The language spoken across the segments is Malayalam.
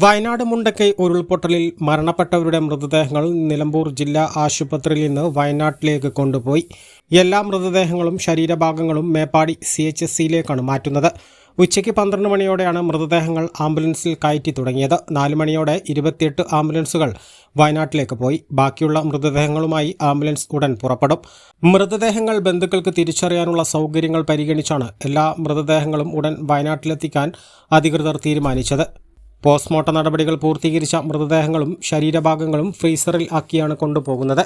വയനാട് മുണ്ടക്കൈ ഉരുൾപൊട്ടലിൽ മരണപ്പെട്ടവരുടെ മൃതദേഹങ്ങൾ നിലമ്പൂർ ജില്ലാ ആശുപത്രിയിൽ നിന്ന് വയനാട്ടിലേക്ക് കൊണ്ടുപോയി. എല്ലാ മൃതദേഹങ്ങളും ശരീരഭാഗങ്ങളും മേപ്പാടി CHSയിലേക്കാണ് മാറ്റുന്നത്. ഉച്ചയ്ക്ക് 12 മണിയോടെയാണ് മൃതദേഹങ്ങൾ ആംബുലൻസിൽ കയറ്റി തുടങ്ങിയത്. 4 മണിയോടെ 28 ആംബുലൻസുകൾ വയനാട്ടിലേക്ക് പോയി. ബാക്കിയുള്ള മൃതദേഹങ്ങളുമായി ആംബുലൻസ് ഉടൻ പുറപ്പെടും. മൃതദേഹങ്ങൾ ബന്ധുക്കൾക്ക് തിരിച്ചറിയാനുള്ള സൗകര്യങ്ങൾ പരിഗണിച്ചാണ് എല്ലാ മൃതദേഹങ്ങളും ഉടൻ വയനാട്ടിലെത്തിക്കാൻ അധികൃതർ തീരുമാനിച്ചത്. പോസ്റ്റ്മോർട്ടം നടപടികൾ പൂർത്തീകരിച്ച മൃതദേഹങ്ങളും ശരീരഭാഗങ്ങളും ഫ്രീസറിൽ ആക്കിയാണ് കൊണ്ടുപോകുന്നത്.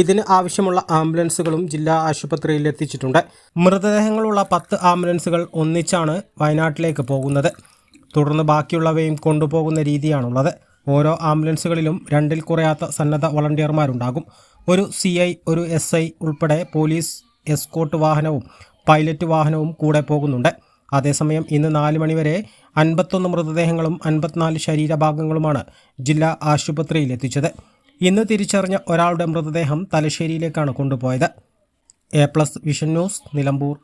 ഇതിന് ആവശ്യമുള്ള ആംബുലൻസുകളും ജില്ലാ ആശുപത്രിയിൽ എത്തിച്ചിട്ടുണ്ട്. മൃതദേഹങ്ങളുള്ള 10 ആംബുലൻസുകൾ ഒന്നിച്ചാണ് വയനാട്ടിലേക്ക് പോകുന്നത്. തുടർന്ന് ബാക്കിയുള്ളവയും കൊണ്ടുപോകുന്ന രീതിയാണുള്ളത്. ഓരോ ആംബുലൻസുകളിലും 2-ൽ കുറയാത്ത സന്നദ്ധ വളണ്ടിയർമാരുണ്ടാകും. ഒരു CI, ഒരു SI ഉൾപ്പെടെ പോലീസ് എസ്കോർട്ട് വാഹനവും പൈലറ്റ് വാഹനവും കൂടെ പോകുന്നുണ്ട്. അതേസമയം ഇന്ന് 4 മണിവരെ 51 മൃതദേഹങ്ങളും 54 ശരീരഭാഗങ്ങളുമാണ് ജില്ലാ ആശുപത്രിയിൽ എത്തിച്ചത്. ഇന്ന് തിരിച്ചറിഞ്ഞ ഒരാളുടെ മൃതദേഹം തലശ്ശേരിയിലേക്കാണ് കൊണ്ടുപോയത്. A+ vision news, Nilambur.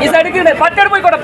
ഈ സൈഡിൽ പറ്റർ പോയിക്കോട്ടെ.